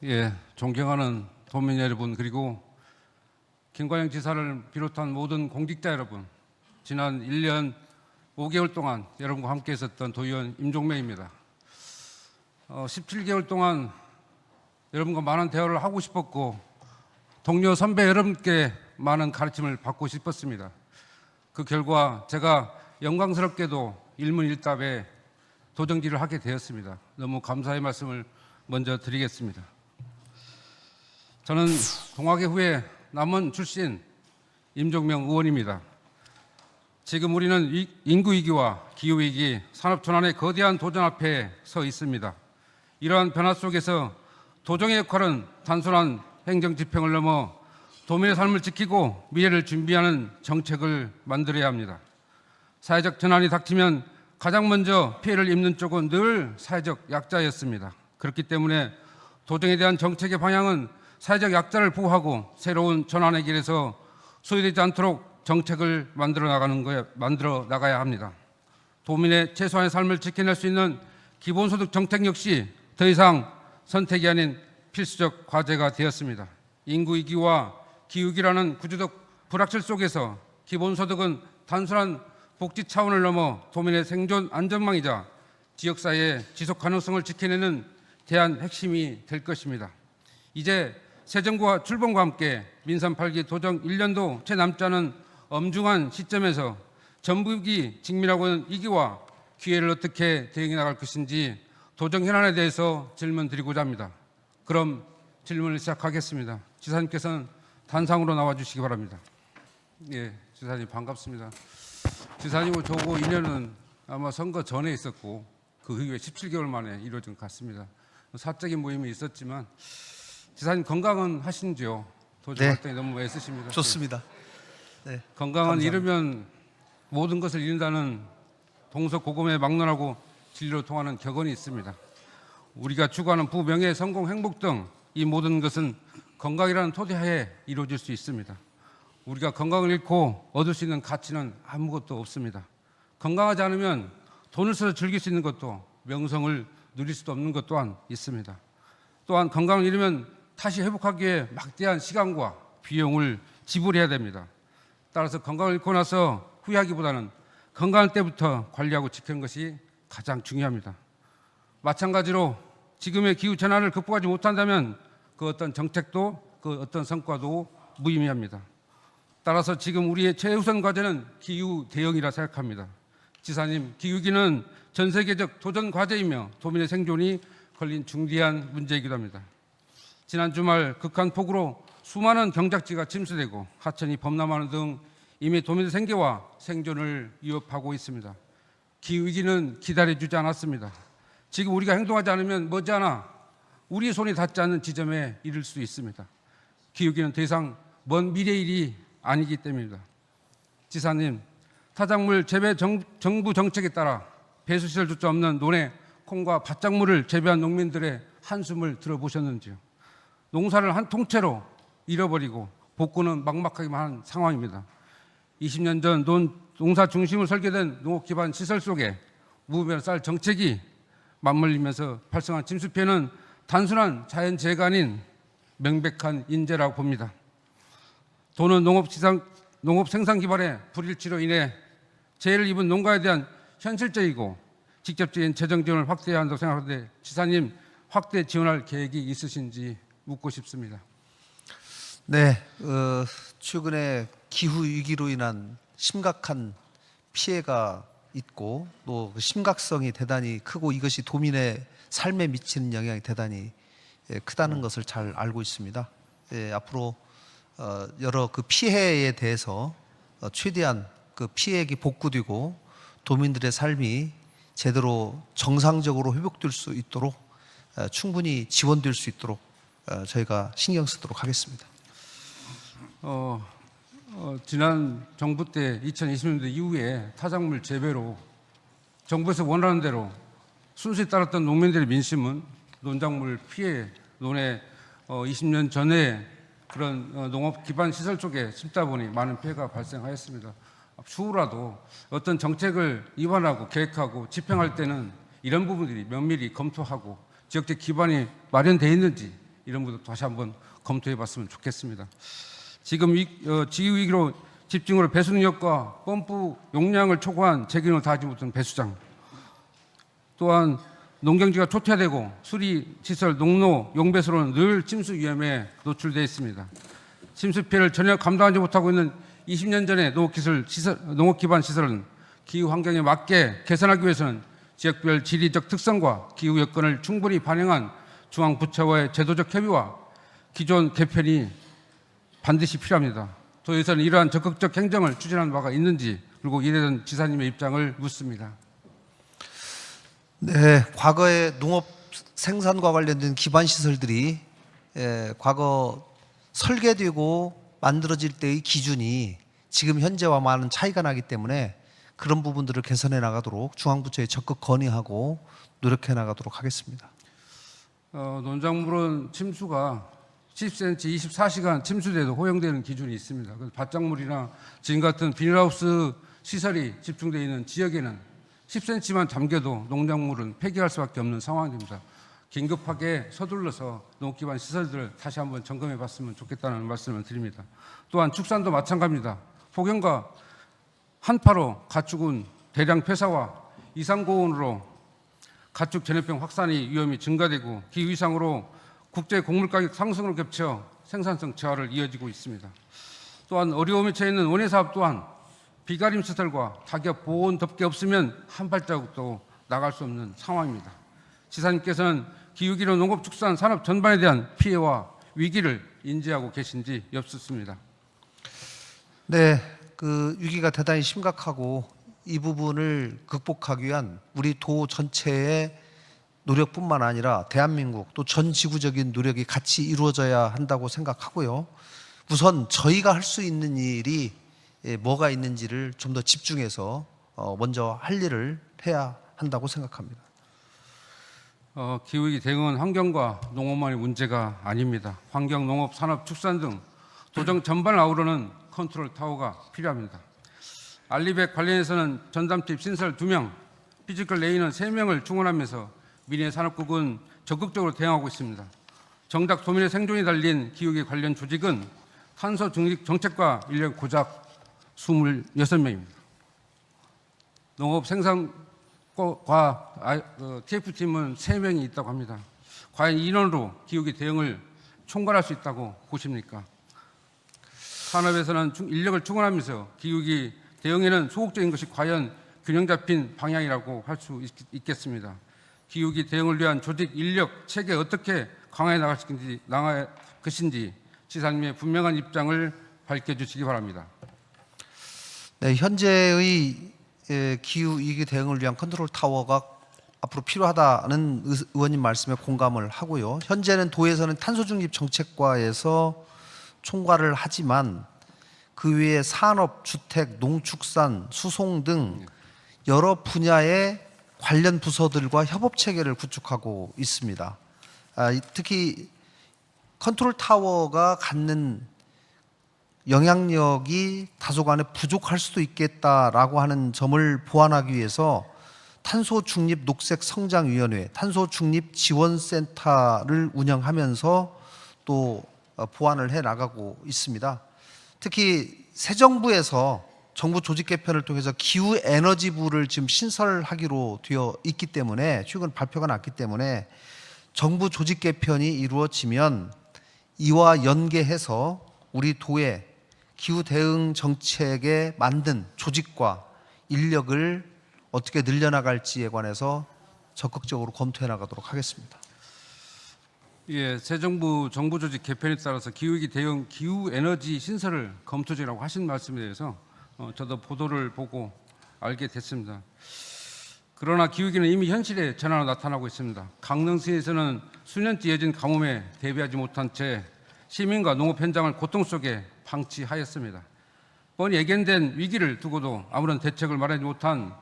예, 존경하는 도민 여러분, 그리고 김관영 지사를 비롯한 모든 공직자 여러분, 지난 1년 5개월 동안 여러분과 함께 있었던 도의원 임종명입니다. 17개월 동안 여러분과 많은 대화를 하고 싶었고 동료 선배 여러분께 많은 가르침을 받고 싶었습니다. 그 결과 제가 영광스럽게도 일문일답에 도정지를 하게 되었습니다. 너무 감사의 말씀을 먼저 드리겠습니다. 저는 동학회 후에 남원 출신 임종명 의원입니다. 지금 우리는 인구 위기와 기후 위기, 산업 전환의 거대한 도전 앞에 서 있습니다. 이러한 변화 속에서 도정의 역할은 단순한 행정 집행을 넘어 도민의 삶을 지키고 미래를 준비하는 정책을 만들어야 합니다. 사회적 전환이 닥치면 가장 먼저 피해를 입는 쪽은 늘 사회적 약자였습니다. 그렇기 때문에 도정에 대한 정책의 방향은 사회적 약자를 보호하고 새로운 전환의 길에서 소외되지 않도록 정책을 만들어 나가야 합니다. 도민의 최소한의 삶을 지켜낼 수 있는 기본소득 정책 역시 더 이상 선택이 아닌 필수적 과제가 되었습니다. 인구 위기와 기후위기라는 구조적 불확실 속에서 기본소득은 단순한 복지 차원을 넘어 도민의 생존 안전망이자 지역사회의 지속 가능성을 지켜내는 대안 핵심이 될 것입니다. 이제 새 정부와 출범과 함께 민선 8기 도정 1년도 채 남지 않은 엄중한 시점에서 전국이 직면하고 있는 위기와 기회를 어떻게 대응해 나갈 것인지 도정 현안에 대해서 질문 드리고자 합니다. 그럼 질문을 시작하겠습니다. 지사님께서는 단상으로 나와 주시기 바랍니다. 예, 지사님 반갑습니다. 지사님하고 저하고 인연은 아마 선거 전에 있었고 그 이후에 17개월 만에 이루어진 것 같습니다. 사적인 모임이 있었지만 지사님 건강은 하신지요? 도정 활동이 너무 애쓰십니다. 좋습니다. 네, 건강은 감사합니다. 잃으면 모든 것을 잃는다는 동서고금에 막론하고 진리로 통하는 격언이 있습니다. 우리가 추구하는 부, 명예, 성공, 행복 등 이 모든 것은 건강이라는 토대하에 이루어질 수 있습니다. 우리가 건강을 잃고 얻을 수 있는 가치는 아무것도 없습니다. 건강하지 않으면 돈을 써서 즐길 수 있는 것도 명성을 누릴 수도 없는 것 또한 있습니다. 또한 건강을 잃으면 다시 회복하기 위해 막대한 시간과 비용을 지불해야 됩니다. 따라서 건강을 잃고 나서 후회하기보다는 건강할 때부터 관리하고 지키는 것이 가장 중요합니다. 마찬가지로 지금의 기후 전환을 극복하지 못한다면 그 어떤 정책도 그 어떤 성과도 무의미합니다. 따라서 지금 우리의 최우선 과제는 기후 대응이라 생각합니다. 지사님, 기후위기는 전 세계적 도전 과제이며 도민의 생존이 걸린 중대한 문제이기도 합니다. 지난 주말 극한 폭우로 수많은 경작지가 침수되고 하천이 범람하는 등 이미 도민의 생계와 생존을 위협하고 있습니다. 기후위기는 기다려주지 않았습니다. 지금 우리가 행동하지 않으면 머지않아 우리 손이 닿지 않는 지점에 이를 수 있습니다. 기후위기는 더 이상 먼 미래의 일이 아니기 때문입니다. 지사님, 타작물 재배 정부 정책에 따라 배수시설조차 없는 논에 콩과 밭작물을 재배한 농민들의 한숨을 들어보셨는지요? 농사를 한 통째로 잃어버리고 복구는 막막하기만 한 상황입니다. 20년 전 농사 중심으로 설계된 농업 기반 시설 속에 무분별한 쌀 정책이 맞물리면서 발생한 침수 피해는 단순한 자연재해가 아닌 명백한 인재라고 봅니다. 도는 농업 생산 기반의 불일치로 인해 재해를 입은 농가에 대한 현실적이고 직접적인 재정 지원을 확대해야 한다고 생각하는데 지사님, 확대 지원할 계획이 있으신지 묻고 싶습니다. 네, 최근에 기후 위기로 인한 심각한 피해가 있고 또 그 심각성이 대단히 크고 이것이 도민의 삶에 미치는 영향이 대단히 크다는 것을 잘 알고 있습니다. 앞으로 여러 그 피해에 대해서 최대한 그 피해액이 복구되고 도민들의 삶이 제대로 정상적으로 회복될 수 있도록 충분히 지원될 수 있도록 저희가 신경 쓰도록 하겠습니다. 지난 정부 때 2020년대 이후에 타작물 재배로 정부에서 원하는 대로 순수히 따랐던 농민들의 민심은 농작물 피해, 논에 20년 전에 그런 농업 기반 시설 쪽에 심다 보니 많은 피해가 발생하였습니다. 추후라도 어떤 정책을 입안하고 계획하고 집행할 때는 이런 부분들이 면밀히 검토하고 지역적 기반이 마련되어 있는지 이런 것도 다시 한번 검토해봤으면 좋겠습니다. 지금 지휘위기로 집중으로 배수 능력과 펌프 용량을 초과한 제기능을 다하지 못한 배수장, 또한 농경지가 초퇴되고 수리시설, 농로, 용배수로는 늘 침수 위험에 노출되어 있습니다. 침수 피해를 전혀 감당하지 못하고 있는 20년 전의 농업 기반 시설은 기후 환경에 맞게 개선하기 위해서는 지역별 지리적 특성과 기후 여건을 충분히 반영한 중앙부처와의 제도적 협의와 기존 개편이 반드시 필요합니다. 도에서는 이러한 적극적 행정을 추진한 바가 있는지, 그리고 이에 대한 지사님의 입장을 묻습니다. 네, 과거의 농업 생산과 관련된 기반 시설들이 과거 설계되고 만들어질 때의 기준이 지금 현재와 많은 차이가 나기 때문에 그런 부분들을 개선해 나가도록 중앙부처에 적극 건의하고 노력해 나가도록 하겠습니다. 논작물은 침수가 10cm 24시간 침수돼도 허용되는 기준이 있습니다. 그래서 밭작물이나 지금 같은 비닐하우스 시설이 집중되어 있는 지역에는 10cm만 잠겨도 농작물은 폐기할 수밖에 없는 상황입니다. 긴급하게 서둘러서 농기반 시설들을 다시 한번 점검해 봤으면 좋겠다는 말씀을 드립니다. 또한 축산도 마찬가지입니다. 폭염과 한파로 가축은 대량 폐사와 이상고온으로 가축 전염병 확산이 위험이 증가되고 기후 이상으로 국제 곡물 가격 상승으로 겹쳐 생산성 저하를 이어지고 있습니다. 또한 어려움에 처해 있는 원예사업 또한 비가림 시설과 타격 보온 덮개 없으면 한 발자국도 나갈 수 없는 상황입니다. 지사님께서는 기후기로 농업축산 산업 전반에 대한 피해와 위기를 인지하고 계신지 엽습니다. 네, 그 위기가 대단히 심각하고 이 부분을 극복하기 위한 우리 도 전체의 노력뿐만 아니라 대한민국 또 전 지구적인 노력이 같이 이루어져야 한다고 생각하고요. 우선 저희가 할 수 있는 일이 뭐가 있는지를 좀 더 집중해서 먼저 할 일을 해야 한다고 생각합니다. 기후위기 대응은 환경과 농업만의 문제가 아닙니다. 환경, 농업, 산업, 축산 등 도정 전반을 아우르는 컨트롤 타워가 필요합니다. 알리백 관련해서는 전담팀 신설 2명, 피지컬 레이너 3명을 충원하면서 민해 산업국은 적극적으로 대응하고 있습니다. 정작 도민의 생존이 달린 기후위기 관련 조직은 탄소 중립 정책과 인력 고작 26명입니다. 농업 생산과 TF팀은 3명이 있다고 합니다. 과연 이 인원으로 기후위기 대응을 총괄할 수 있다고 보십니까? 산업에서는 인력을 충원하면서 기후위기 대응에는 소극적인 것이 과연 균형 잡힌 방향이라고 할 수 있겠습니다. 기후위기 대응을 위한 조직, 인력, 체계 어떻게 강화해 나갈 것인지 지사님의 분명한 입장을 밝혀주시기 바랍니다. 네, 현재의 기후위기 대응을 위한 컨트롤 타워가 앞으로 필요하다는 의원님 말씀에 공감을 하고요. 현재는 도에서는 탄소중립 정책과에서 총괄을 하지만 그 외에 산업, 주택, 농축산, 수송 등 여러 분야의 관련 부서들과 협업 체계를 구축하고 있습니다. 특히 컨트롤 타워가 갖는 영향력이 다소간에 부족할 수도 있겠다라고 하는 점을 보완하기 위해서 탄소중립 녹색성장위원회, 탄소중립지원센터를 운영하면서 또 보완을 해 나가고 있습니다. 특히 새 정부에서 정부 조직 개편을 통해서 기후에너지부를 지금 신설하기로 되어 있기 때문에 최근 발표가 났기 때문에 정부 조직 개편이 이루어지면 이와 연계해서 우리 도의 기후 대응 정책에 만든 조직과 인력을 어떻게 늘려나갈지에 관해서 적극적으로 검토해 나가도록 하겠습니다. 예, 새 정부 조직 개편에 따라서 기후위기 대응 기후에너지 신설을 검토 중이라고 하신 말씀에 대해서 저도 보도를 보고 알게 됐습니다. 그러나 기후위기는 이미 현실의 전환으로 나타나고 있습니다. 강릉시에서는 수년째 이어진 가뭄에 대비하지 못한 채 시민과 농업 현장을 고통 속에 방치하였습니다. 뻔히 예견된 위기를 두고도 아무런 대책을 마련하지 못한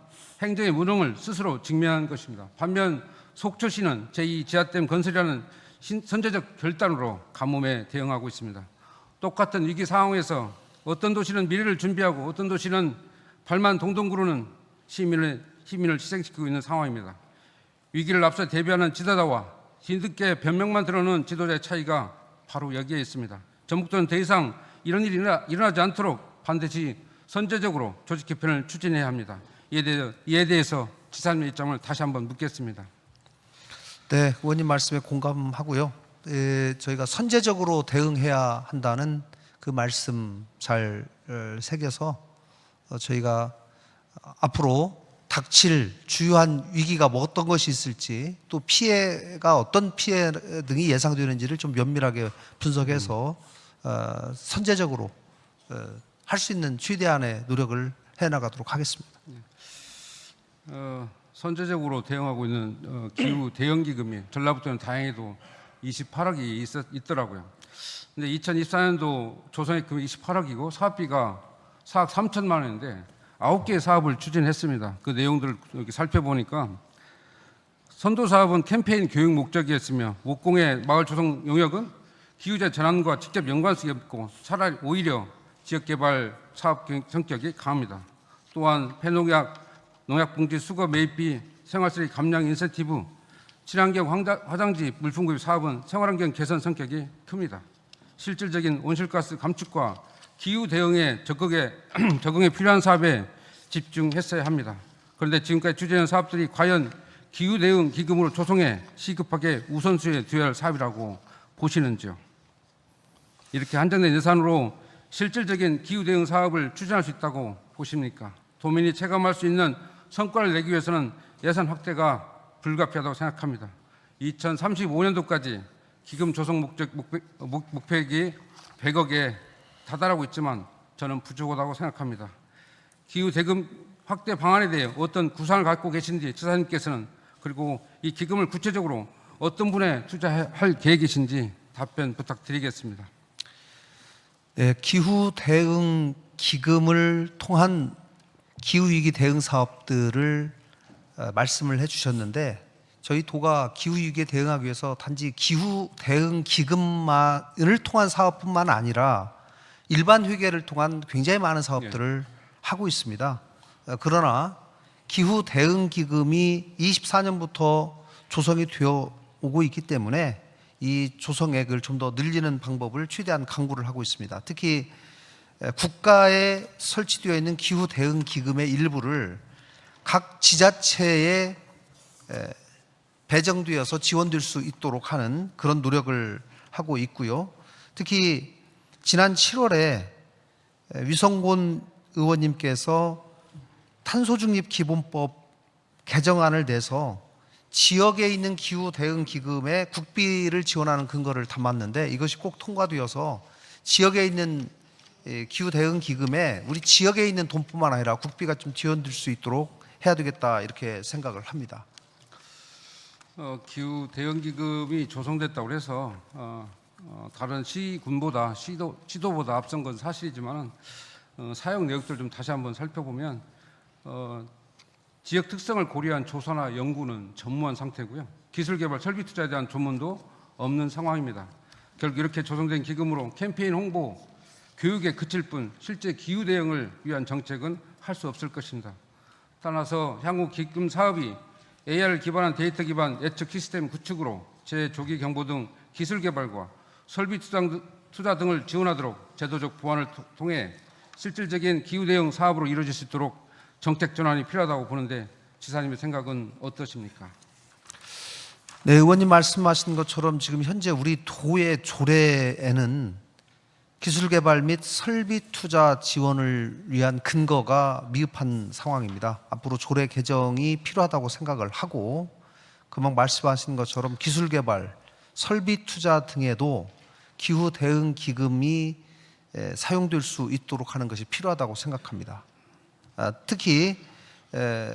행정의 무능을 스스로 직면한 것입니다. 반면 속초시는 제2지하댐 건설이라는 선제적 결단으로 가뭄에 대응하고 있습니다. 똑같은 위기 상황에서 어떤 도시는 미래를 준비하고 어떤 도시는 발만 동동 구르는 시민을 희생시키고 있는 상황입니다. 위기를 앞서 대비하는 지도자와 뒤늦게 변명만 들어놓은 지도자의 차이가 바로 여기에 있습니다. 전북도는 더 이상 이런 일이 일어나지 않도록 반드시 선제적으로 조직 개편을 추진해야 합니다. 이에 대해서 지사님의 입장을 다시 한번 묻겠습니다. 네, 의원님 말씀에 공감하고요. 저희가 선제적으로 대응해야 한다는 그 말씀 잘 새겨서 저희가 앞으로 닥칠 주요한 위기가 뭐 어떤 것이 있을지, 또 피해가 어떤 피해 등이 예상되는지를 좀 면밀하게 분석해서 선제적으로 할 수 있는 최대한의 노력을 해나가도록 하겠습니다. 선제적으로 대응하고 있는 기후 대응 기금이 전라북도는 다행히도 28억이 있더라고요. 근데 2024년도 조성의 금이 28억이고 사업비가 4억 3천만 원인데 9개의 사업을 추진했습니다. 그 내용들을 이렇게 살펴보니까 선도 사업은 캠페인 교육 목적이었으며 목공의 마을 조성 용역은 기후재 전환과 직접 연관성이 없고 차라리 오히려 지역개발 사업 성격이 강합니다. 또한 폐농약, 농약봉지 수거 매입비, 생활쓰레기 감량 인센티브, 친환경 화장지 물품구입 사업은 생활환경 개선 성격이 큽니다. 실질적인 온실가스 감축과 기후 대응에 적응에 필요한 사업에 집중했어야 합니다. 그런데 지금까지 추진한 사업들이 과연 기후 대응 기금으로 조성해 시급하게 우선순위에 두어야 할 사업이라고 보시는지요? 이렇게 한정된 예산으로 실질적인 기후 대응 사업을 추진할 수 있다고 보십니까? 도민이 체감할 수 있는 성과를 내기 위해서는 예산 확대가 불가피하다고 생각합니다. 2035년도까지 기금 조성 목표액이 100억에 다달하고 있지만 저는 부족하다고 생각합니다. 기후 대금 확대 방안에 대해 어떤 구상을 갖고 계신지 지사님께서는, 그리고 이 기금을 구체적으로 어떤 분에 투자할 계획이신지 답변 부탁드리겠습니다. 네, 기후 대응 기금을 통한 기후 위기 대응 사업들을 말씀을 해주셨는데, 저희 도가 기후 위기에 대응하기 위해서 단지 기후 대응 기금만을 통한 사업뿐만 아니라 일반 회계를 통한 굉장히 많은 사업들을 하고 있습니다. 그러나 기후 대응 기금이 24년부터 조성이 되어 오고 있기 때문에 이 조성액을 좀 더 늘리는 방법을 최대한 강구를 하고 있습니다. 특히 국가에 설치되어 있는 기후 대응 기금의 일부를 각 지자체에 배정되어서 지원될 수 있도록 하는 그런 노력을 하고 있고요. 특히 지난 7월에 위성곤 의원님께서 탄소중립 기본법 개정안을 내서 지역에 있는 기후 대응 기금에 국비를 지원하는 근거를 담았는데, 이것이 꼭 통과되어서 지역에 있는 기후 대응 기금에 우리 지역에 있는 돈뿐만 아니라 국비가 좀 지원될 수 있도록 해야 되겠다, 이렇게 생각을 합니다. 기후 대응 기금이 조성됐다고 해서 다른 시군보다 시도보다 앞선 건 사실이지만 사용 내역들 좀 다시 한번 살펴보면 지역 특성을 고려한 조사나 연구는 전무한 상태고요. 기술개발 설비 투자에 대한 조문도 없는 상황입니다. 결국 이렇게 조성된 기금으로 캠페인 홍보, 교육에 그칠 뿐 실제 기후 대응을 위한 정책은 할 수 없을 것입니다. 따라서 향후 기금 사업이 AR을 기반한 데이터 기반 예측 시스템 구축으로 재조기 경보 등 기술 개발과 설비 투자 등을 지원하도록 제도적 보완을 통해 실질적인 기후 대응 사업으로 이루어질 수 있도록 정책 전환이 필요하다고 보는데 지사님의 생각은 어떠십니까? 네, 의원님 말씀하신 것처럼 지금 현재 우리 도의 조례에는 기술개발 및 설비 투자 지원을 위한 근거가 미흡한 상황입니다. 앞으로 조례 개정이 필요하다고 생각을 하고, 금방 말씀하신 것처럼 기술개발, 설비 투자 등에도 기후 대응 기금이 사용될 수 있도록 하는 것이 필요하다고 생각합니다. 특히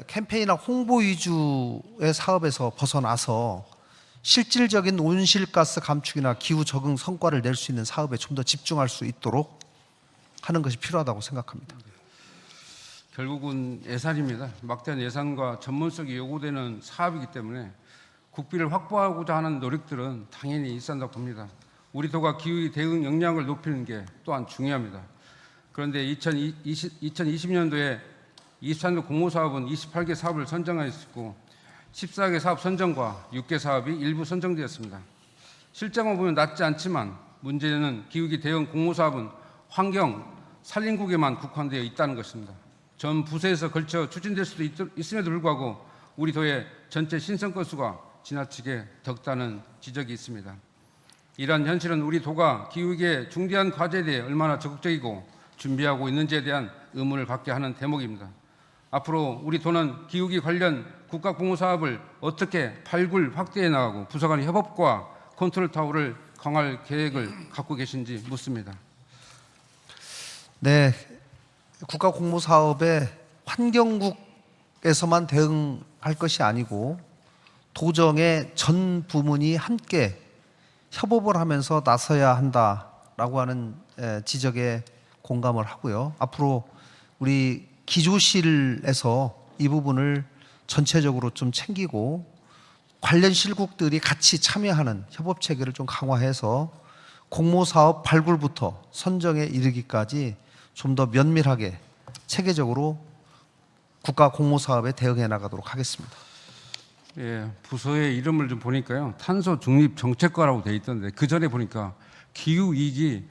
캠페인이나 홍보 위주의 사업에서 벗어나서 실질적인 온실가스 감축이나 기후 적응 성과를 낼 수 있는 사업에 좀 더 집중할 수 있도록 하는 것이 필요하다고 생각합니다. 결국은 예산입니다. 막대한 예산과 전문성이 요구되는 사업이기 때문에 국비를 확보하고자 하는 노력들은 당연히 있어야 한다고 봅니다. 우리 도가 기후 대응 역량을 높이는 게 또한 중요합니다. 그런데 2020년도에 23년 공모사업은 28개 사업을 선정하였고 14개 사업 선정과 6개 사업이 일부 선정되었습니다. 실적만 보면 낮지 않지만 문제는 기후위기 대응 공모사업은 환경, 산림국에만 국한되어 있다는 것입니다. 전 부서에서 걸쳐 추진될 수도 있음에도 불구하고 우리 도의 전체 신청 건수가 지나치게 적다는 지적이 있습니다. 이러한 현실은 우리 도가 기후위기의 중대한 과제에 대해 얼마나 적극적이고 준비하고 있는지에 대한 의문을 갖게 하는 대목입니다. 앞으로 우리 도는 기후위기 관련 국가공모사업을 어떻게 발굴 확대해 나가고 부서 간의 협업과 컨트롤 타워를 강화할 계획을 갖고 계신지 묻습니다. 네, 국가 공모 사업에 환경국에서만 대응할 것이 아니고 도정의 전 부문이 함께 협업을 하면서 나서야 한다라고 하는 지적에 공감을 하고요. 앞으로 우리 기조실에서 이 부분을 전체적으로 좀 챙기고 관련 실국들이 같이 참여하는 협업 체계를 좀 강화해서 공모 사업 발굴부터 선정에 이르기까지 좀 더 면밀하게 체계적으로 국가 공모 사업에 대응해 나가도록 하겠습니다. 예, 부서의 이름을 좀 보니까요, 탄소 중립 정책과라고 돼 있던데 그 전에 보니까 기후 위기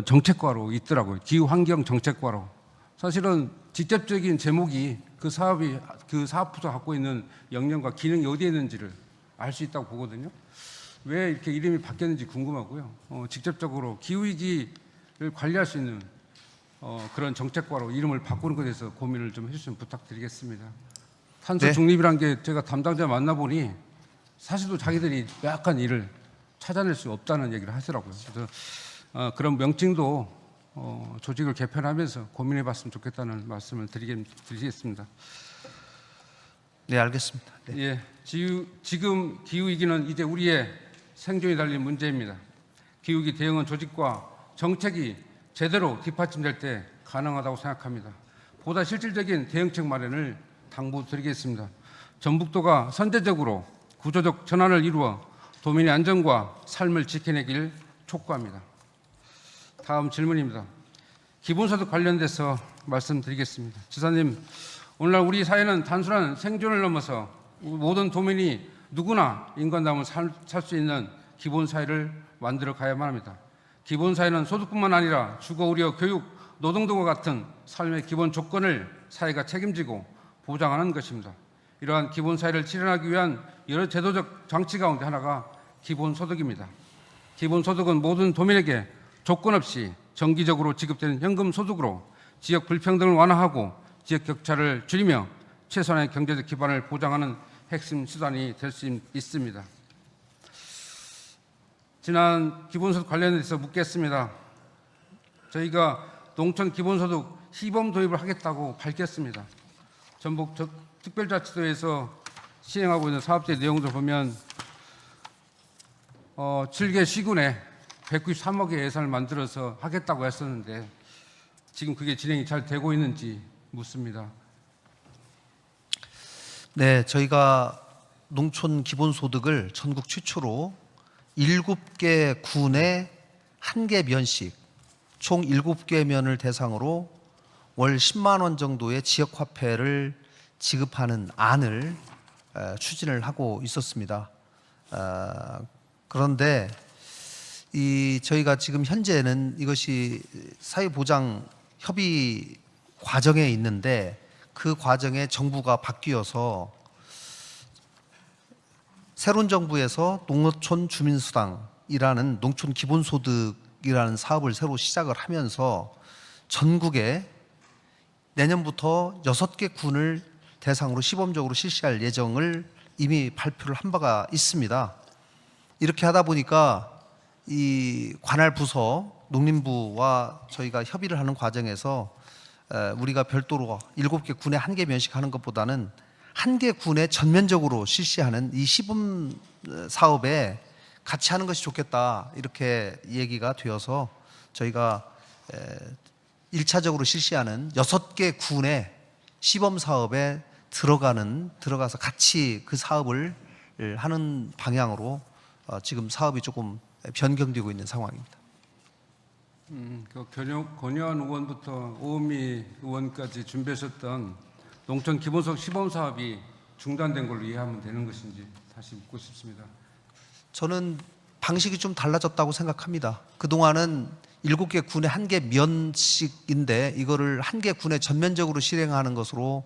정책과로 있더라고요. 기후 환경 정책과로. 사실은 직접적인 제목이 그 사업이 그 사업 부서 갖고 있는 역량과 기능이 어디에 있는지를 알 수 있다고 보거든요. 왜 이렇게 이름이 바뀌었는지 궁금하고요. 직접적으로 기후 위기를 관리할 수 있는 그런 정책과로 이름을 바꾸는 것에 대해서 고민을 좀 해주시면 부탁드리겠습니다. 탄소 네. 중립이란 게 제가 담당자 만나보니 사실도 자기들이 약간 일을 찾아낼 수 없다는 얘기를 하더라고요. 그래서 그런 명칭도 조직을 개편하면서 고민해봤으면 좋겠다는 말씀을 드리겠습니다. 네, 알겠습니다. 네. 예, 지금 기후위기는 이제 우리의 생존이 달린 문제입니다. 기후위기 대응은 조직과 정책이 제대로 뒷받침될 때 가능하다고 생각합니다. 보다 실질적인 대응책 마련을 당부드리겠습니다. 전북도가 선제적으로 구조적 전환을 이루어 도민의 안전과 삶을 지켜내길 촉구합니다. 다음 질문입니다. 기본소득 관련돼서 말씀드리겠습니다. 지사님, 오늘날 우리 사회는 단순한 생존을 넘어서 모든 도민이 누구나 인간다움을 살 수 있는 기본사회를 만들어 가야만 합니다. 기본사회는 소득뿐만 아니라 주거, 의료, 교육, 노동 등과 같은 삶의 기본 조건을 사회가 책임지고 보장하는 것입니다. 이러한 기본사회를 실현하기 위한 여러 제도적 장치 가운데 하나가 기본소득입니다. 기본소득은 모든 도민에게 조건 없이 정기적으로 지급되는 현금소득으로 지역 불평등을 완화하고 지역 격차를 줄이며 최소한의 경제적 기반을 보장하는 핵심 수단이 될 수 있습니다. 지난 기본소득 관련해서 묻겠습니다. 저희가 농촌 기본소득 시범 도입을 하겠다고 밝혔습니다. 전북 특별자치도에서 시행하고 있는 사업제 내용들 보면 7개 시군에 193억의 예산을 만들어서 하겠다고 했었는데 지금 그게 진행이 잘 되고 있는지 묻습니다. 네, 저희가 농촌 기본소득을 전국 최초로 7개 군에 1개 면씩 총 7개 면을 대상으로 월 10만 원 정도의 지역화폐를 지급하는 안을 추진을 하고 있었습니다. 그런데 저희가 지금 현재는 이것이 사회보장 협의 과정에 있는데 그 과정에 정부가 바뀌어서 새로운 정부에서 농어촌 주민수당이라는 농촌 기본소득이라는 사업을 새로 시작을 하면서 전국에 내년부터 6개 군을 대상으로 시범적으로 실시할 예정을 이미 발표를 한 바가 있습니다. 이렇게 하다 보니까 이 관할 부서 농림부와 저희가 협의를 하는 과정에서 우리가 별도로 7개 군에 1개 면씩 하는 것보다는 1개 군에 전면적으로 실시하는 이 시범 사업에 같이 하는 것이 좋겠다 이렇게 얘기가 되어서 저희가 1차적으로 실시하는 6개 군의 시범 사업에 들어가서 같이 그 사업을 하는 방향으로 지금 사업이 조금 변경되고 있는 상황입니다. 권여한 의원부터 오은미 의원까지 준비하셨던 농촌 기본소득 시범 사업이 중단된 걸로 이해하면 되는 것인지 다시 묻고 싶습니다. 저는 방식이 좀 달라졌다고 생각합니다. 그동안은 7개 군에 1개 면식인데 이거를 1개 군에 전면적으로 실행하는 것으로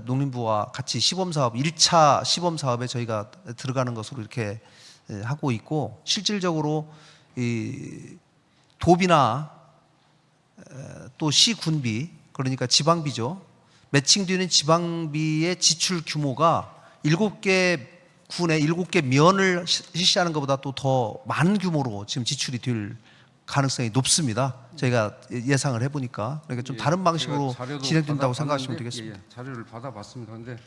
농림부와 같이 시범사업 1차 시범사업에 저희가 들어가는 것으로 이렇게 하고 있고, 실질적으로 이 도비나 또 시군비, 그러니까 지방비죠. 매칭되는 지방비의 지출 규모가 7개 군에 7개 면을 실시하는 것보다 또 더 많은 규모로 지금 지출이 될 가능성이 높습니다. 저희가 예상을 해보니까. 그러니까 좀 다른 방식으로 진행된다고 생각하시면 되겠습니다. 자료를 받아봤습니다. 그런데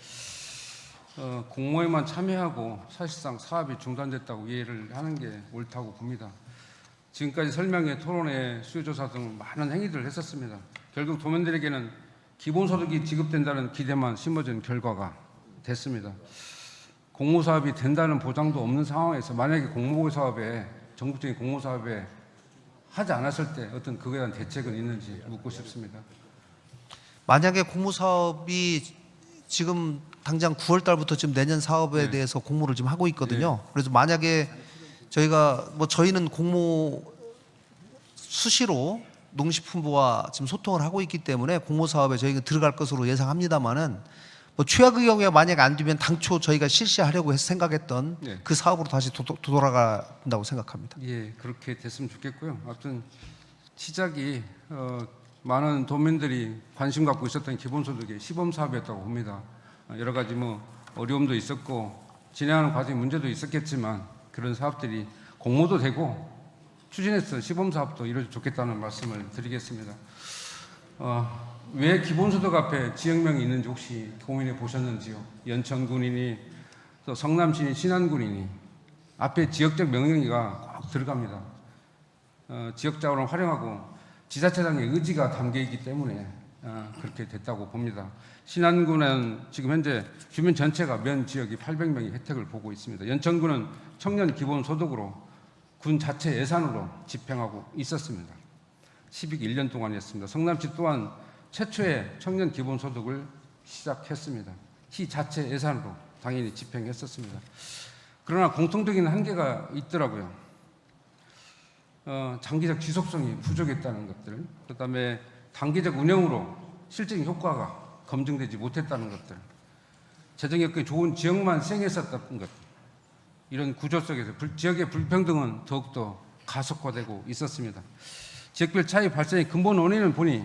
공모에만 참여하고 사실상 사업이 중단됐다고 이해를 하는 게 옳다고 봅니다. 지금까지 설명회, 토론회, 수요조사 등 많은 행위들을 했었습니다. 결국 도민들에게는 기본소득이 지급된다는 기대만 심어진 결과가 됐습니다. 공모사업이 된다는 보장도 없는 상황에서 만약에 공모사업에, 전국적인 공모사업에 하지 않았을 때 어떤 그거에 대한 대책은 있는지 묻고 싶습니다. 만약에 공모사업이 지금 당장 9월 달부터 지금 내년 사업에 대해서 공모를 지금 하고 있거든요. 그래서 만약에 저희는 공모 수시로 농식품부와 지금 소통을 하고 있기 때문에 공모사업에 저희가 들어갈 것으로 예상합니다만은 최악의 경우에 만약에 안 되면 당초 저희가 실시하려고 생각했던 그 사업으로 다시 돌아간다고 생각합니다. 예, 그렇게 됐으면 좋겠고요. 아무튼 시작이 많은 도민들이 관심 갖고 있었던 기본소득의 시범사업이었다고 봅니다. 여러 가지 어려움도 있었고 진행하는 과정에 문제도 있었겠지만 그런 사업들이 공모도 되고 추진해서 시범사업도 이루어졌으면 좋겠다는 말씀을 드리겠습니다. 왜 기본소득 앞에 지역명이 있는지 혹시 고민해 보셨는지요? 연천군이니 또 성남시니 신안군이니 앞에 지역적 명령어가 꼭 들어갑니다. 지역 자원을 활용하고 지자체장의 의지가 담겨 있기 때문에 그렇게 됐다고 봅니다. 신안군은 지금 현재 주민 전체가 면 지역이 800명이 혜택을 보고 있습니다. 연천군은 청년 기본소득으로 군 자체 예산으로 집행하고 있었습니다. 11년 동안이었습니다. 성남시 또한 최초의 청년 기본소득을 시작했습니다. 시 자체 예산으로 당연히 집행했었습니다. 그러나 공통적인 한계가 있더라고요. 장기적 지속성이 부족했다는 것들, 그다음에 단기적 운영으로 실질적 효과가 검증되지 못했다는 것들, 재정 여건이 좋은 지역만 시행했었던 것, 이런 구조 속에서 지역의 불평등은 더욱더 가속화되고 있었습니다. 지역별 차이 발생의 근본 원인을 보니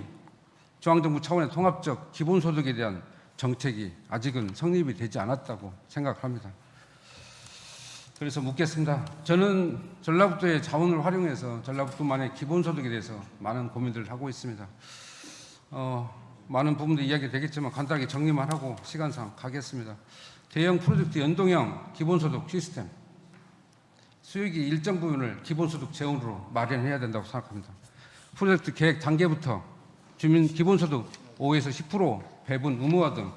중앙정부 차원의 통합적 기본소득에 대한 정책이 아직은 성립이 되지 않았다고 생각합니다. 그래서 묻겠습니다. 저는 전라북도의 자원을 활용해서 전라북도만의 기본소득에 대해서 많은 고민들을 하고 있습니다. 많은 부분도 이야기 되겠지만 간단하게 정리만 하고 시간상 가겠습니다. 대형 프로젝트 연동형 기본소득 시스템, 수익이 일정 부분을 기본소득 재원으로 마련해야 된다고 생각합니다. 프로젝트 계획 단계부터 주민 기본소득 5에서 10% 배분 의무화 등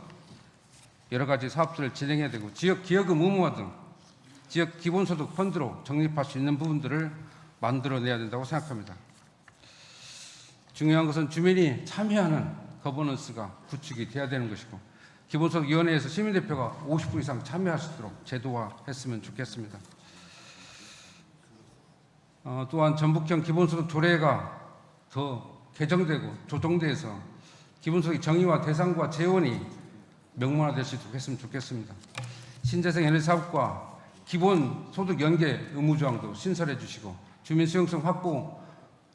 여러 가지 사업들을 진행해야 되고, 지역 기여금 의무화 등 지역 기본소득 펀드로 적립할 수 있는 부분들을 만들어내야 된다고 생각합니다. 중요한 것은 주민이 참여하는 거버넌스가 구축이 돼야 되는 것이고, 기본소득위원회에서 시민대표가 50% 이상 참여할 수 있도록 제도화했으면 좋겠습니다. 또한 전북형 기본소득 조례가 더 개정되고 조정돼서 기본소득 정의와 대상과 재원이 명문화될 수 있도록 했으면 좋겠습니다. 신재생 에너지 사업과 기본소득 연계 의무조항도 신설해 주시고 주민 수용성 확보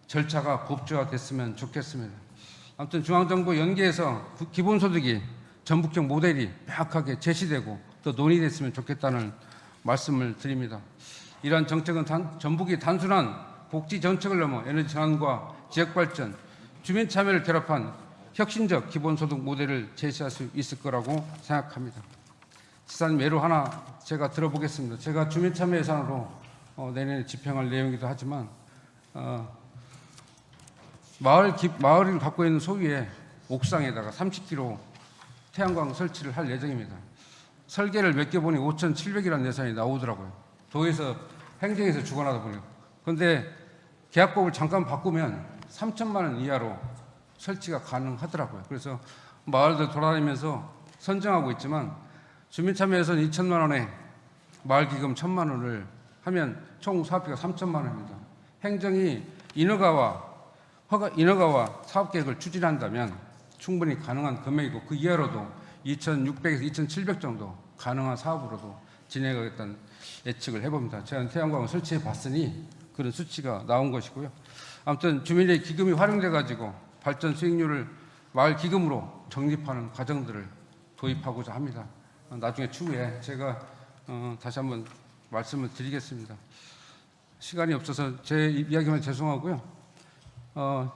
절차가 법제화됐으면 좋겠습니다. 아무튼 중앙정부 연계해서 기본소득이 전북형 모델이 명확하게 제시되고 또 논의됐으면 좋겠다는 말씀을 드립니다. 이러한 정책은 전북이 단순한 복지 정책을 넘어 에너지 전환과 지역발전, 주민 참여를 결합한 혁신적 기본소득 모델을 제시할 수 있을 거라고 생각합니다. 지사님 예로 하나 제가 들어보겠습니다. 제가 주민 참여 예산으로 내년에 집행할 내용이기도 하지만 마을을 갖고 있는 소유의 옥상에다가 30kg 태양광 설치를 할 예정입니다. 설계를 몇 개 보니 5,700이라는 예산이 나오더라고요. 도에서 행정에서 주관하다 보니까. 그런데 계약법을 잠깐 바꾸면 3천만 원 이하로 설치가 가능하더라고요. 그래서 마을들 돌아다니면서 선정하고 있지만 주민참여에서는 2천만 원에 마을기금 1천만 원을 하면 총 사업비가 3천만 원입니다. 행정이 인허가와 사업계획을 추진한다면 충분히 가능한 금액이고 그 이하로도 2,600에서 2,700 정도 가능한 사업으로도 진행하겠다는 예측을 해봅니다. 제가 태양광을 설치해 봤으니 그런 수치가 나온 것이고요. 아무튼 주민의 기금이 활용돼 가지고 발전 수익률을 마을 기금으로 적립하는 과정들을 도입하고자 합니다. 나중에 추후에 제가 다시 한번 말씀을 드리겠습니다. 시간이 없어서 제 이야기만 죄송하고요.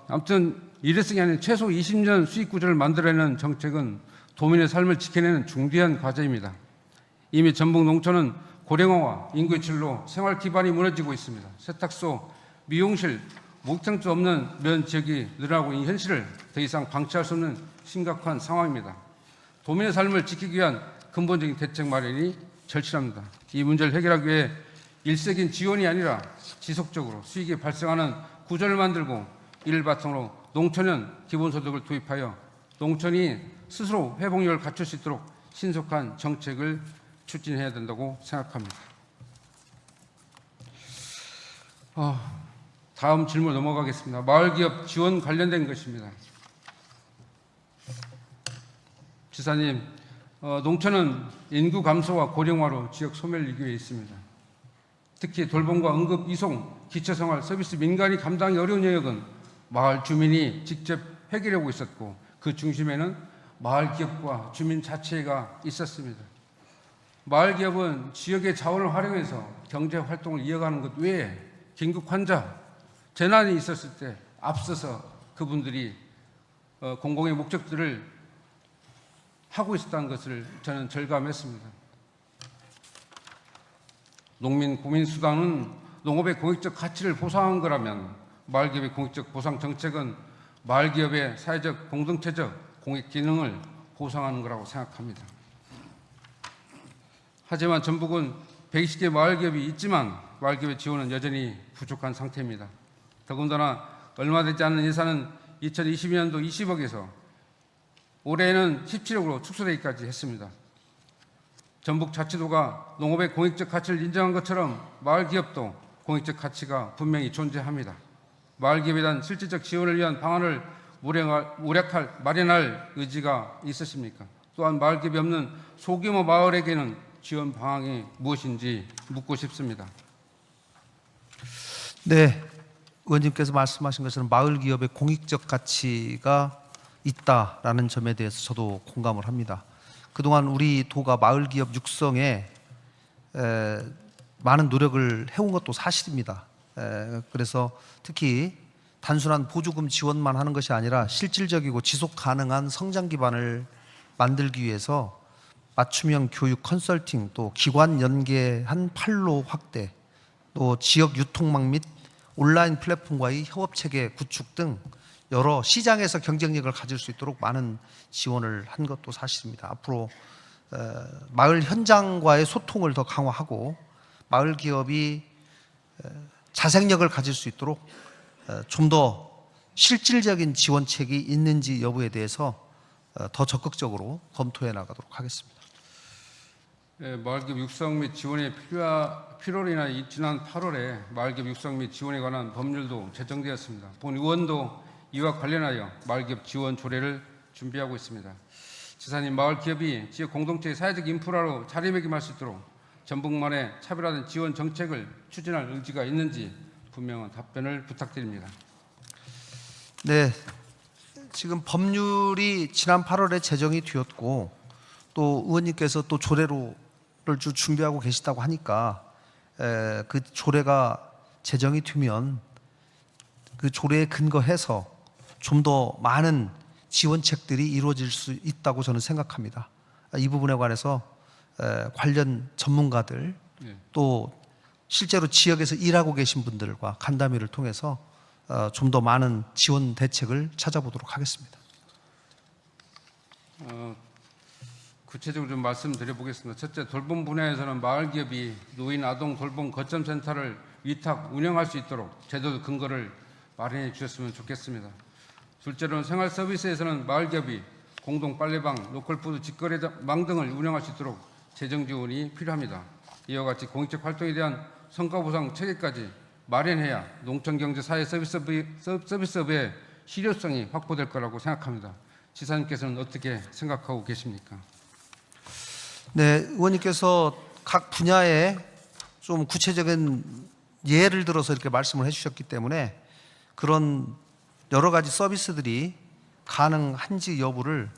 아무튼 일회성이 아닌 최소 20년 수익 구조를 만들어내는 정책은 도민의 삶을 지켜내는 중대한 과제입니다. 이미 전북 농촌은 고령화와 인구의 질로 생활 기반이 무너지고 있습니다. 세탁소, 미용실, 목욕탕도 없는 면 지역이 늘어나고 있는 현실을 더 이상 방치할 수 없는 심각한 상황입니다. 도민의 삶을 지키기 위한 근본적인 대책 마련이 절실합니다. 이 문제를 해결하기 위해 일색인 지원이 아니라 지속적으로 수익이 발생하는 구조를 만들고 이를 바탕으로 농촌형 기본소득을 도입하여 농촌이 스스로 회복력을 갖출 수 있도록 신속한 정책을 추진해야 된다고 생각합니다. 다음 질문 넘어가겠습니다. 마을기업 지원 관련된 것입니다. 지사님, 농촌은 인구 감소와 고령화로 지역 소멸 위기에 있습니다. 특히 돌봄과 응급, 이송, 기초생활, 서비스 민간이 감당하기 어려운 영역은 마을 주민이 직접 해결하고 있었고 그 중심에는 마을 기업과 주민 자체가 있었습니다. 마을 기업은 지역의 자원을 활용해서 경제 활동을 이어가는 것 외에 긴급 환자, 재난이 있었을 때 앞서서 그분들이 공공의 목적들을 하고 있었다는 것을 저는 절감했습니다. 농민 국민수당은 농업의 공익적 가치를 보상한 거라면 마을기업의 공익적 보상 정책은 마을기업의 사회적 공동체적 공익 기능을 보상하는 거라고 생각합니다. 하지만 전북은 120개 마을기업이 있지만 마을기업의 지원은 여전히 부족한 상태입니다. 더군다나 얼마 되지 않은 예산은 2022년도 20억에서 올해는 17억으로 축소되기까지 했습니다. 전북자치도가 농업의 공익적 가치를 인정한 것처럼 마을기업도 공익적 가치가 분명히 존재합니다. 마을기업에 대한 실질적 지원을 위한 방안을 마련할 의지가 있으십니까? 또한 마을기업이 없는 소규모 마을에게는 지원 방안이 무엇인지 묻고 싶습니다. 네, 의원님께서 말씀하신 것은 마을 기업의 공익적 가치가 있다라는 점에 대해서 저도 공감을 합니다. 그동안 우리 도가 마을 기업 육성에 많은 노력을 해온 것도 사실입니다. 그래서 특히 단순한 보조금 지원만 하는 것이 아니라 실질적이고 지속 가능한 성장 기반을 만들기 위해서 맞춤형 교육 컨설팅, 또 기관 연계한 판로 확대, 또 지역 유통망 및 온라인 플랫폼과의 협업 체계 구축 등 여러 시장에서 경쟁력을 가질 수 있도록 많은 지원을 한 것도 사실입니다. 앞으로 마을 현장과의 소통을 더 강화하고 마을 기업이 자생력을 가질 수 있도록 좀 더 실질적인 지원책이 있는지 여부에 대해서 더 적극적으로 검토해 나가도록 하겠습니다. 네, 마을기업 육성 및 지원의 필요로 인하여 지난 8월에 마을기업 육성 및 지원에 관한 법률도 제정되었습니다. 본 의원도 이와 관련하여 마을기업 지원 조례를 준비하고 있습니다. 지사님, 마을기업이 지역 공동체의 사회적 인프라로 자리매김할 수 있도록 전북만의 차별화된 지원 정책을 추진할 의지가 있는지 분명한 답변을 부탁드립니다. 네, 지금 법률이 지난 8월에 제정이 되었고 또 의원님께서 또 조례를 준비하고 계시다고 하니까 그 조례가 제정이 되면 그 조례에 근거해서 좀 더 많은 지원책들이 이루어질 수 있다고 저는 생각합니다. 이 부분에 관해서 관련 전문가들 또 실제로 지역에서 일하고 계신 분들과 간담회를 통해서 좀 더 많은 지원 대책을 찾아보도록 하겠습니다. 구체적으로 좀 말씀드려보겠습니다. 첫째, 돌봄 분야에서는 마을기업이 노인 아동 돌봄 거점센터를 위탁 운영할 수 있도록 제도 근거를 마련해 주셨으면 좋겠습니다. 둘째로는 생활 서비스에서는 마을기업이 공동 빨래방, 로컬푸드 직거래망 등을 운영할 수 있도록 재정 지원이 필요합니다. 이와 같이 공익적 활동에 대한 성과 보상 체계까지 마련해야 농촌경제 사회 서비스업의 실효성이 확보될 거라고 생각합니다. 지사님께서는 어떻게 생각하고 계십니까? 네, 의원님께서 각 분야에 좀 구체적인 예를 들어서 이렇게 말씀을 해주셨기 때문에 그런 여러 가지 서비스들이 가능한지 여부를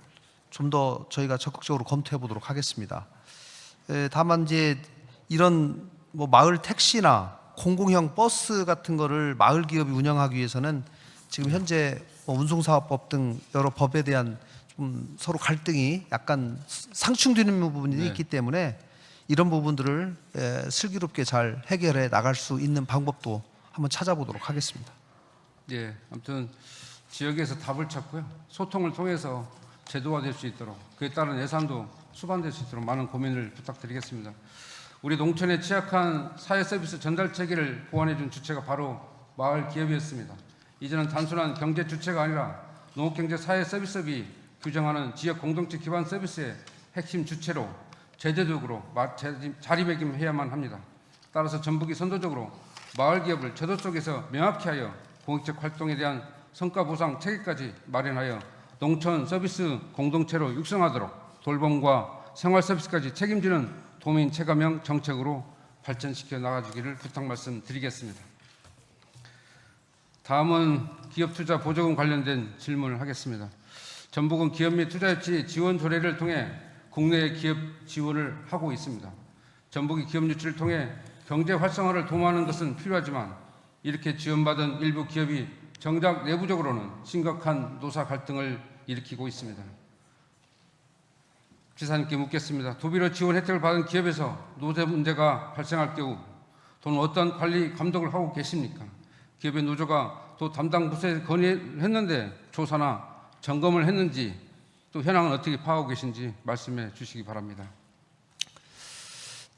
좀 더 저희가 적극적으로 검토해 보도록 하겠습니다. 다만 이제 이런 뭐 마을 택시나 공공형 버스 같은 거를 마을 기업이 운영하기 위해서는 지금 현재 뭐 운송사업법 등 여러 법에 대한 좀 서로 갈등이 약간 상충되는 부분이 있기 때문에 이런 부분들을 슬기롭게 잘 해결해 나갈 수 있는 방법도 한번 찾아보도록 하겠습니다. 예, 아무튼 지역에서 답을 찾고요. 소통을 통해서 제도화될 수 있도록 그에 따른 예산도 수반될 수 있도록 많은 고민을 부탁드리겠습니다. 우리 농촌에 취약한 사회 서비스 전달 체계를 보완해 준 주체가 바로 마을 기업이었습니다. 이제는 단순한 경제 주체가 아니라 농업경제 사회 서비스업이 규정하는 지역 공동체 기반 서비스의 핵심 주체로 제도적으로 자리매김해야만 합니다. 따라서 전북이 선도적으로 마을 기업을 제도 속에서 명확히 하여 공익적 활동에 대한 성과 보상 체계까지 마련하여 농촌 서비스 공동체로 육성하도록 돌봄과 생활 서비스까지 책임지는 도민 체감형 정책으로 발전시켜 나가주기를 부탁 말씀드리겠습니다. 다음은 기업 투자 보조금 관련된 질문을 하겠습니다. 전북은 기업 및 투자 유치 지원 조례를 통해 국내 기업 지원을 하고 있습니다. 전북이 기업 유치를 통해 경제 활성화를 도모하는 것은 필요하지만 이렇게 지원받은 일부 기업이 정작 내부적으로는 심각한 노사 갈등을 일으키고 있습니다. 지사님께 묻겠습니다. 도비로 지원 혜택을 받은 기업에서 노조 문제가 발생할 경우 또는 어떤 관리 감독을 하고 계십니까? 기업의 노조가 또 담당 부서에 건의했는데 조사나 점검을 했는지 또 현황은 어떻게 파악하고 계신지 말씀해 주시기 바랍니다.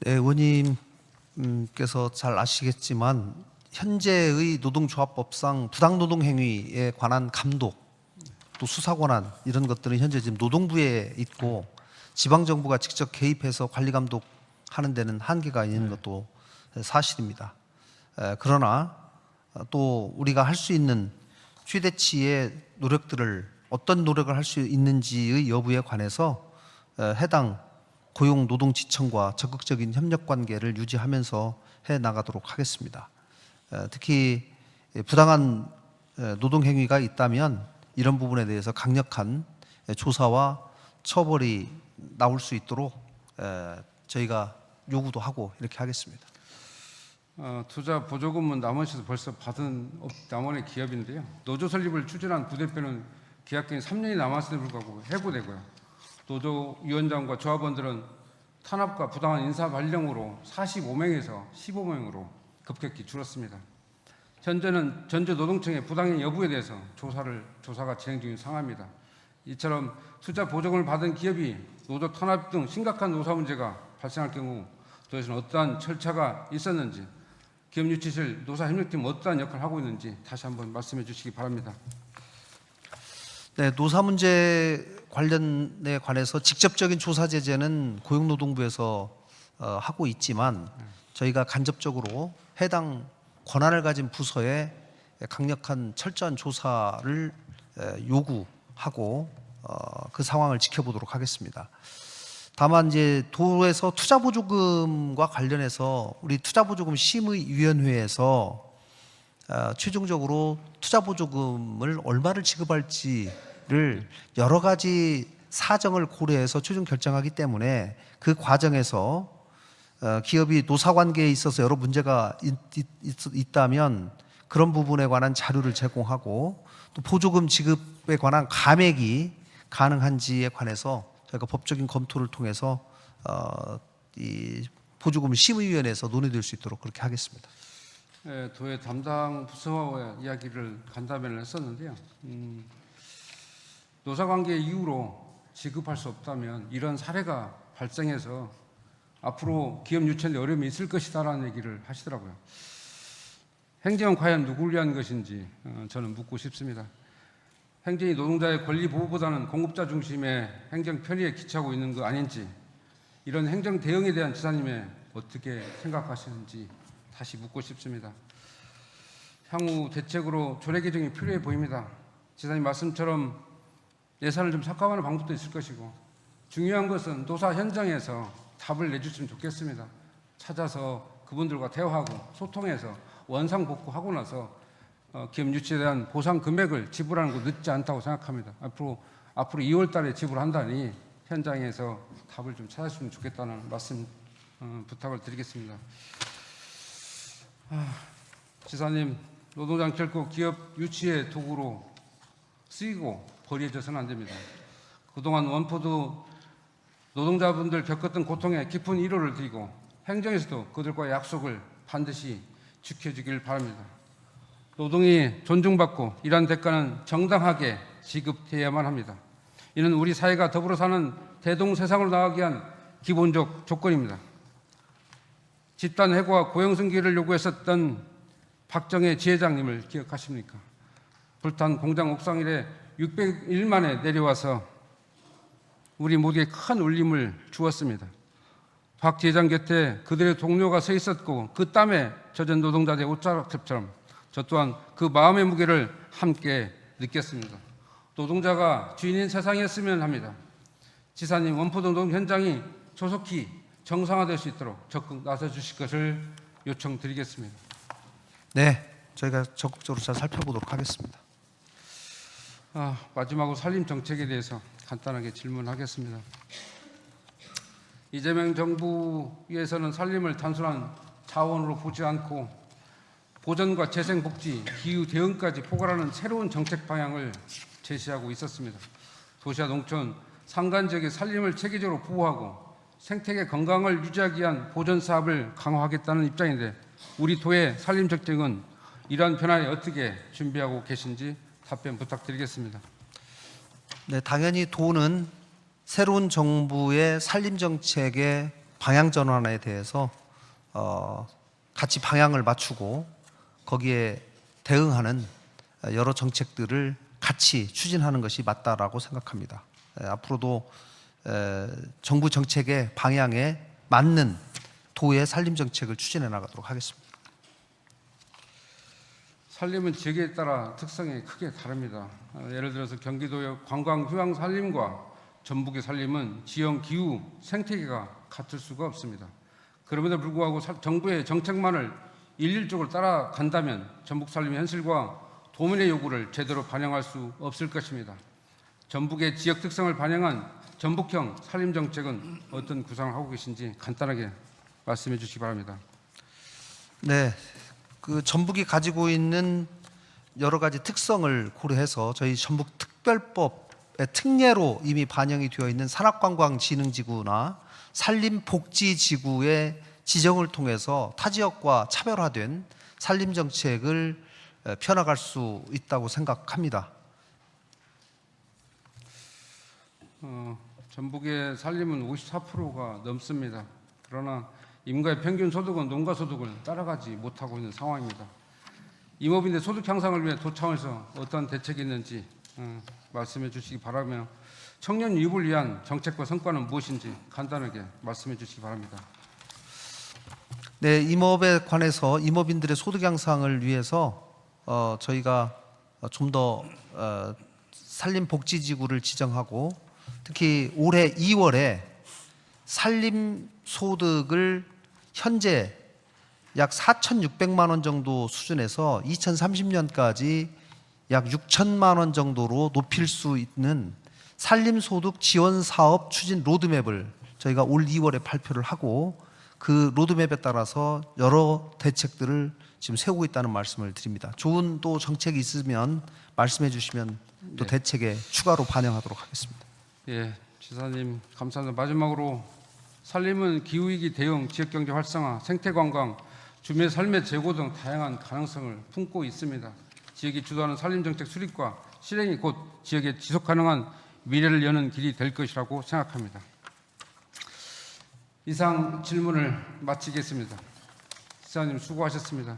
네, 의원님께서 잘 아시겠지만 현재의 노동조합법상 부당노동 행위에 관한 감독 또 수사 권한 이런 것들은 현재 지금 노동부에 있고 지방정부가 직접 개입해서 관리 감독하는 데는 한계가 있는 것도 사실입니다. 그러나 또 우리가 할 수 있는 최대치의 노력들을 어떤 노력을 할 수 있는지의 여부에 관해서 해당 고용노동지청과 적극적인 협력 관계를 유지하면서 해 나가도록 하겠습니다. 특히 부당한 노동 행위가 있다면 이런 부분에 대해서 강력한 조사와 처벌이 나올 수 있도록 저희가 요구도 하고 이렇게 하겠습니다. 투자 보조금은 남원시에서 벌써 받은 남원의 기업인데요. 노조 설립을 추진한 부대표는 계약기간이 3년이 남았음에도 불구하고 해고되고요. 노조 위원장과 조합원들은 탄압과 부당한 인사 발령으로 45명에서 15명으로 급격히 줄었습니다. 현재는 전주노동청의 부당행 여부에 대해서 조사가 진행 중인 상황입니다. 이처럼 투자 보조금을 받은 기업이 노조 탄압 등 심각한 노사 문제가 발생할 경우 도에서는 어떠한 절차가 있었는지 기업 유치실 노사협력팀은 어떠한 역할을 하고 있는지 다시 한번 말씀해 주시기 바랍니다. 네, 노사 문제 관련에 관해서 직접적인 조사 제재는 고용노동부에서 하고 있지만 저희가 간접적으로 해당 권한을 가진 부서에 강력한 철저한 조사를 요구하고 그 상황을 지켜보도록 하겠습니다. 다만 이제 도에서 투자보조금과 관련해서 우리 투자보조금 심의위원회에서 최종적으로 투자보조금을 얼마를 지급할지를 여러 가지 사정을 고려해서 최종 결정하기 때문에 그 과정에서 기업이 노사관계에 있어서 여러 문제가 있다면 그런 부분에 관한 자료를 제공하고 또 보조금 지급에 관한 감액이 가능한지에 관해서 저희가 법적인 검토를 통해서 이 보조금 심의위원회에서 논의될 수 있도록 그렇게 하겠습니다. 네, 도의 담당 부서와의 이야기를 간담회를 했었는데요. 노사관계 이후로 지급할 수 없다면 이런 사례가 발생해서 앞으로 기업 유치에 어려움이 있을 것이다라는 얘기를 하시더라고요. 행정은 과연 누구를 위한 것인지 저는 묻고 싶습니다. 행정이 노동자의 권리 보호보다는 공급자 중심의 행정 편의에 기초하고 있는 거 아닌지 이런 행정 대응에 대한 지사님의 어떻게 생각하시는지 다시 묻고 싶습니다. 향후 대책으로 조례 개정이 필요해 보입니다. 지사님 말씀처럼 예산을 좀 삭감하는 방법도 있을 것이고, 중요한 것은 노사 현장에서 답을 내주시면 좋겠습니다. 찾아서 그분들과 대화하고 소통해서 원상복구하고 나서 기업 유치에 대한 보상 금액을 지불하는 거 늦지 않다고 생각합니다. 앞으로 2월 달에 지불한다니 현장에서 답을 좀 찾았으면 좋겠다는 말씀 부탁을 드리겠습니다. 지사님, 노동장 결코 기업 유치의 도구로 쓰이고 버려져서는 안 됩니다. 그동안 원포도 노동자분들 겪었던 고통에 깊은 위로를 드리고 행정에서도 그들과의 약속을 반드시 지켜주길 바랍니다. 노동이 존중받고 일한 대가는 정당하게 지급돼야만 합니다. 이는 우리 사회가 더불어 사는 대동세상으로 나아가기 위한 기본적 조건입니다. 집단 해고와 고용 승계를 요구했었던 박정혜 지회장님을 기억하십니까? 불탄 공장 옥상 일에 600일 만에 내려와서 우리 모두에 큰 울림을 주었습니다. 박 지회장 곁에 그들의 동료가 서 있었고 그 땀에 젖은 노동자들의 옷자락처럼 저 또한 그 마음의 무게를 함께 느꼈습니다. 노동자가 주인인 세상이었으면 합니다. 지사님, 원포동 노동 현장이 조속히 정상화될 수 있도록 적극 나서주실 것을 요청드리겠습니다. 네, 저희가 적극적으로 잘 살펴보도록 하겠습니다. 마지막으로 산림 정책에 대해서 간단하게 질문하겠습니다. 이재명 정부에서는 산림을 단순한 자원으로 보지 않고 보전과 재생 복지, 기후 대응까지 포괄하는 새로운 정책 방향을 제시하고 있었습니다. 도시와 농촌, 산간 지역의 산림을 체계적으로 보호하고 생태계 건강을 유지하기 위한 보전 사업을 강화하겠다는 입장인데, 우리 도의 산림 정책은 이러한 변화에 어떻게 준비하고 계신지 답변 부탁드리겠습니다. 네, 당연히 도는 새로운 정부의 산림 정책의 방향 전환에 대해서 같이 방향을 맞추고 거기에 대응하는 여러 정책들을 같이 추진하는 것이 맞다라고 생각합니다. 앞으로도 정부 정책의 방향에 맞는 도의 산림 정책을 추진해 나가도록 하겠습니다. 산림은 지역에 따라 특성이 크게 다릅니다. 예를 들어서 경기도의 관광 휴양 산림과 전북의 산림은 지형, 기후, 생태계가 같을 수가 없습니다. 그럼에도 불구하고 정부의 정책만을 일률적으로 따라간다면 전북 산림의 현실과 도민의 요구를 제대로 반영할 수 없을 것입니다. 전북의 지역 특성을 반영한 전북형 산림 정책은 어떤 구상을 하고 계신지 간단하게 말씀해 주시기 바랍니다. 네, 그 전북이 가지고 있는 여러 가지 특성을 고려해서 저희 전북 특별법의 특례로 이미 반영이 되어 있는 산악관광진흥지구나 산림복지지구의 지정을 통해서 타 지역과 차별화된 산림 정책을 펴나갈 수 있다고 생각합니다. 전북의 산림은 54%가 넘습니다. 그러나 임가의 평균 소득은 농가 소득을 따라가지 못하고 있는 상황입니다. 임업인의 소득 향상을 위해 도 차원에서 어떤 대책이 있는지 말씀해 주시기 바라며, 청년 유입을 위한 정책과 성과는 무엇인지 간단하게 말씀해 주시기 바랍니다. 네, 임업에 관해서 임업인들의 소득 향상을 위해서 저희가 좀 더 산림복지지구를 지정하고, 특히 올해 2월에 산림소득을 현재 약 4,600만 원 정도 수준에서 2030년까지 약 6천만 원 정도로 높일 수 있는 산림소득 지원사업 추진 로드맵을 저희가 올 2월에 발표를 하고, 그 로드맵에 따라서 여러 대책들을 지금 세우고 있다는 말씀을 드립니다. 좋은 또 정책이 있으면 말씀해 주시면 또 대책에 추가로 반영하도록 하겠습니다. 예, 지사님 감사합니다. 마지막으로 산림은 기후위기 대응, 지역경제 활성화, 생태관광, 주민의 삶의 제고 등 다양한 가능성을 품고 있습니다. 지역이 주도하는 산림정책 수립과 실행이 곧 지역의 지속가능한 미래를 여는 길이 될 것이라고 생각합니다. 이상 질문을 마치겠습니다. 지사님 수고하셨습니다.